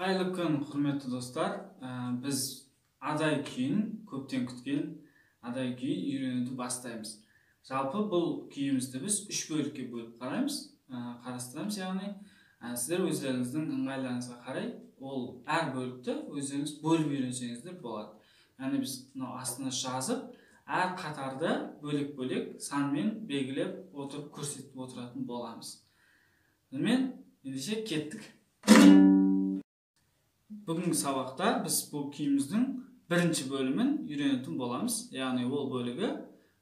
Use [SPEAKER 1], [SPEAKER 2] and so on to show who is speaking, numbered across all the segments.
[SPEAKER 1] Қайырлы күн, құрметті достар. Біз адай күйін, көптен күткен адай күйін үйренуді бастаймыз. Жалпы бұл күйімізді біз 3 бөлікке бөліп қарастырамыз, яғни сіздер өздеріңіздің ыңғайларыңызға қарай ол әр бөлікті өздеріңіз бөліп үйренсеңіздер болады. Яғни біз астына жазып, әр қатарды бөлек-бөлек санмен белгілеп отырып көрсетіп отыратын боламыз. Ендеше кеттік. Бүгінгі сабақта біз бұл күйіміздің бірінші бөлімін үйренетін боламыз. Яғни ол бөлігі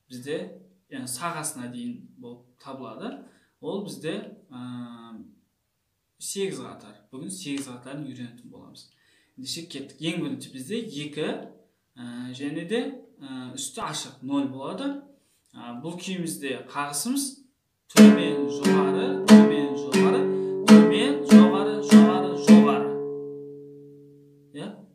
[SPEAKER 1] бізде сағасына дейін болып табылады. Ол бізде 8 қатар. Бүгін 8 қатарын үйренетін боламыз. Ендеше кеттік. Ең бірінші бізде 2 және де үсті ашық 0 болады. Бұл күйімізде қағысымыз төмен, жоғары, төмен, жоғары, төмен, жоғары, жоғары, жоғары.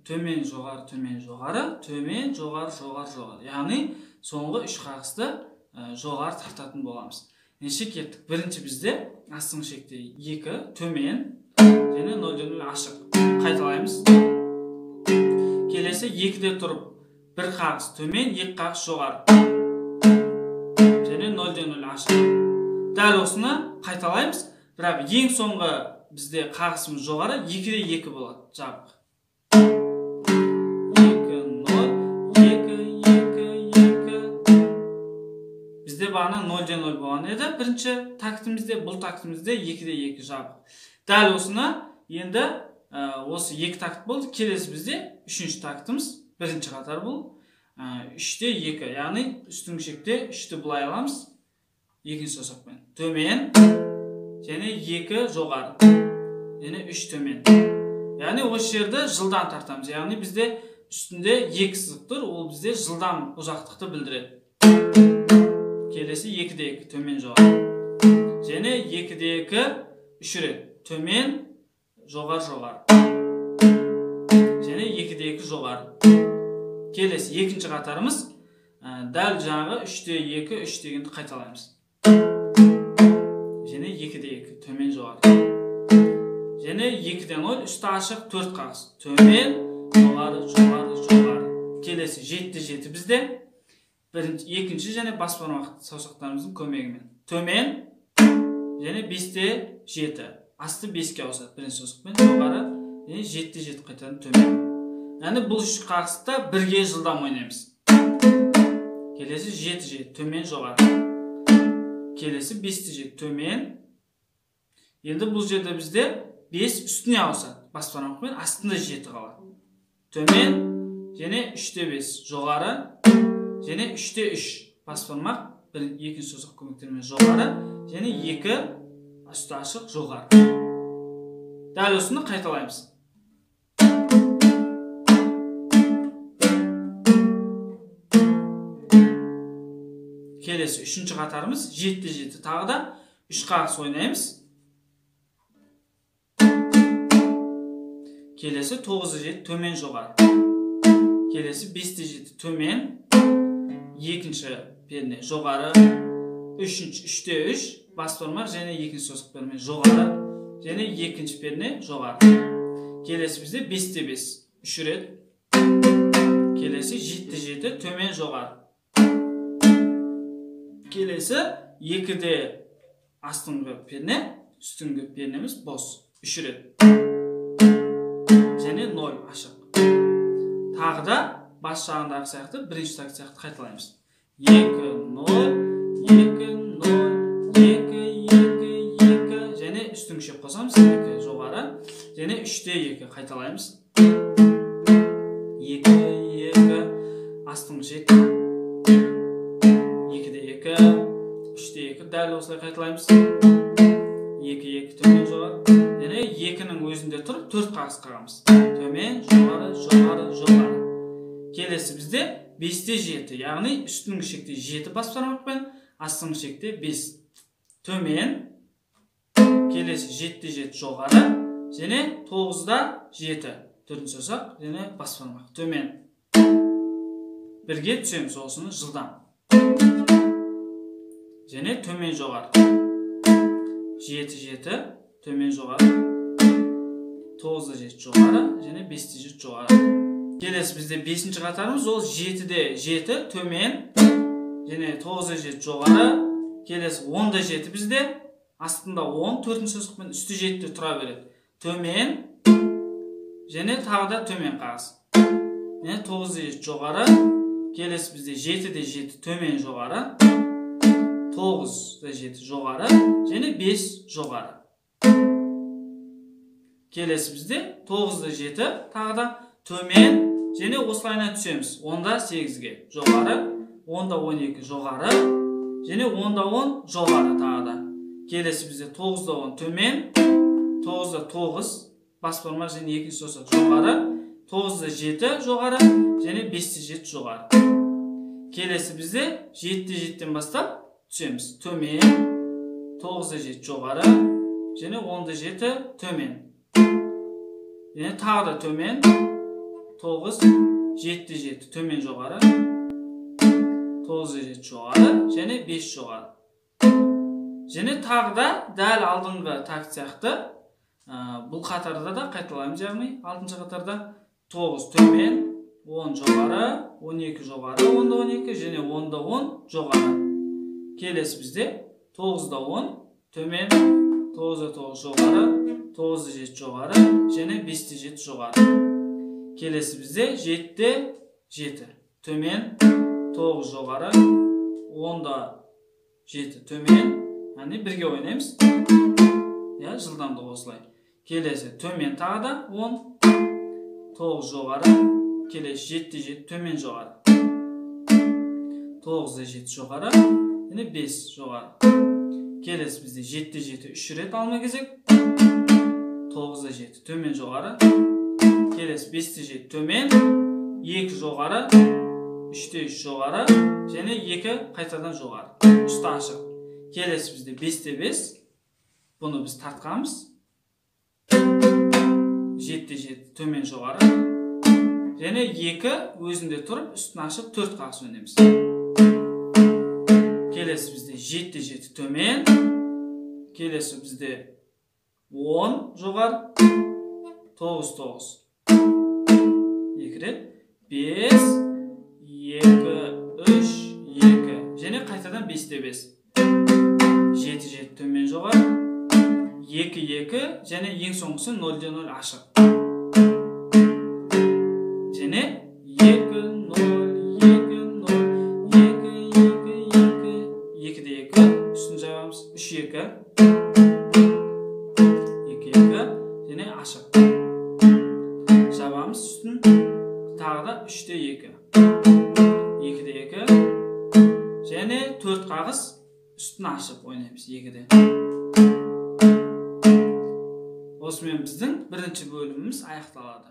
[SPEAKER 1] Төмен, жоғары, төмен, жоғары, төмен, жоғары, жоғары, жоғары. Яғни соңғы 3 қағысты жоғары тартатын боламыз. Ендеше кеттік. Бірінші бізде астыңғы шекте 2 төмен және 0-0 ашық. Қайталаймыз. Келесі 2-де тұрып 1 қағыс төмен, 2 қағыс жоғары. Және 0-0 ашық. Дәл осыны қайталаймыз. Бірақ ең соңғы бізде қағысымыз жоғары, 2-де 2 болады. Жабық. Бізде бағана 0-0 болған еді. Бірінші тактімізде, бұл тактімізде 2-де 2 жабық. Дәл осыны енді осы 2 такт болды. Келесі бізде 3-ші тактіміз. Бірінші қатар бұл. 3-де 2. Яғни үстіңгі шекте 3-ті бұлай аламыз. Екінші саусақпен. Төмен. Және 2 жоғары. Және 3 төмен. Яғни осы жерді жылдам тартамыз. Яғни бізде үстінде 2 сызық тұр. Ол бізде жылдам ұзақтықты білдіреді. Келесі 2-де 2 төмен жоғары. Және 2-де 2 3 рет. Төмен, жоғары, жоғары. Және 2-де 2 жоғары. Келесі екінші қатарымыз дәл жаңағы 3-де 2 3 дегенді қайталаймыз. Және 2-де 2 төмен жоғары. Және 2-де 0 үсті ашық 4 қағыс. Төмен, жоғары, жоғары, жоғары. Келесі 7-де 7 бізде. Екінші және бас бармақ саусақтарымыздың көмегімен. Төмен және 5-де 7. Асты 5-ке ауысады. Бірінші саусақпен жоғары және 7-де 7 қайтадан төмен. Яғни бұл 3 қағыста бірге жылдам ойнаймыз. Келесі 7-7 төмен жоғары. Келесі 5-де 7 төмен. Енді бұл жерде бізде 5 үстіне ауысады. Бас бармақпен астында 7 қалады. Төмен және 3-де 5 жоғары. Және 3-де 3 бас бармақ, екінші саусақ көмектерімен жоғары, және 2 үсті ашық жоғары. Дәл осыны қайталаймыз. Келесі 3-ші қатарымыз 7-де 7 тағы да 3 қағыс ойнаймыз. Келесі 9-де 7 төмен жоғары. Келесі 5-де 7 төмен. Екінші перне жоғары, 3-де 3 бас бармақ және екінші саусақ перне жоғары, және екінші перне жоғары. Келесі бізде 5-де 5 3 рет. Келесі 7-де 7 төмен жоғары. Келесі 2-де астыңғы перне, үстіңгі пернеміз бос 3 рет. Және 0 ашық. Тағы да бас жағындағы сияқты бірінші такт сияқты қайталаймыз. 2-0, 2-0, 2-2-2 және үстіңгі шек қосамыз. 2 жоғары және 3-де 2 қайталаймыз. 2-2 астыңғы шек. 2-де 2, 3-де 2 дәл осылай қайталаймыз. 2-2 төмен жоғары. Және 2-нің өзінде тұрып 4 қағыс қағамыз. Төмен, жоғары, жоғары, жоғары. Келесі бізде 5-де 7, яғни үстіңгі шекте 7 бас бармақпен, астыңғы шекте 5 төмен. Келесі 7-де 7 жоғары, және 9-да 7 4-ші саусақ және бас бармақ төмен. Бірге түсеміз осыны жылдам. Және төмен жоғары. 7-7 төмен жоғары. 9'da 7 жоғары және 5'те 7 жоғары. Келесі бізде 5-ші қатарымыз, ол 7'де 7 төмен және 9'да 7 жоғары. Келесі 10'да 7 бізде астында 10, 4-ші сызықпен үсті 7-де тұра береді. Төмен және тағы да төмен қағыз. 9'да 7 жоғары. Келесі бізде 7'де 7 төмен жоғары. 9'да 7 жоғары және 5 жоғары. Келесі бізде 9'да 7 тағы да төмен және осылайына түсеміз. 10'да 8-ге жоғары, 10'да 12 жоғары және 10'да 10 жоғары тағы да. Келесі бізде 9'да 10 төмен, 9'да 9 бас бармақ және екінші саусақ жоғары, 9'да 7 жоғары және 5'те 7 жоғары. Келесі бізде 7'де 7-тен бастап түсеміз. Төмен, 9'да 7 жоғары және 10'да 7 төмен. Және тағы да төмен, 9, 7'де 7 төмен жоғары, 9'да 7 жоғары және 5 жоғары. Және тағы да дәл алдыңғы такт сияқты бұл қатарда да қайталаймыз, яғни 6-ші қатарда 9 төмен, 10 жоғары, 12 жоғары, 10'да 12 және 10'да 10 жоғары. Келесі бізде 9'да 10 төмен, 9'да 9 жоғары, 9'да 7 жоғары және 5'те 7 жоғары. Келесі бізде 7'де 7 төмен, 9 жоғары, 10'да 7 төмен. Яғни бірге ойнаймыз. Жылдамдық осылай. Келесі төмен тағы да 10, 9 жоғары. Келесі 7'де 7 төмен жоғары. 9'да 7 жоғары және 5 жоғары. Келесі бізде 7'де 7 3 рет алма кезек. 9'да 7 төмен жоғары. Келесі 5'те 7 төмен, 2 жоғары, 3'те 3 жоғары және 2 қайтадан жоғары. Үсті ашық. Келесі бізде 5'те 5. Бұны біз тартқамыз. 7'де 7 төмен жоғары. Және 2 өзінде тұрып, үстін ашып 4 қағыс өнеміз. Келесі бізде 7'де 7 төмен. Келесі бізде 10 жоғары. 9, 9. 2 рет. 5, 2, 3, 2. Және қайтадан 5'те 5. 7, 7 төмен жоғары. 2, 2 және ең соңғысы 0'де 0 ашық. Және 2, 0, 2, 0, 2, 2, 2, 2'де 2. Үстін жабамыз. 3, 2. 2, 2 және ашық. Жабамыз үстін. Тағы да 3'де 2. 2'де 2. Және 4 қағыз үстін ашып ойнаймыз 2'де. Осымен біздің бірінші бөліміміз аяқталады.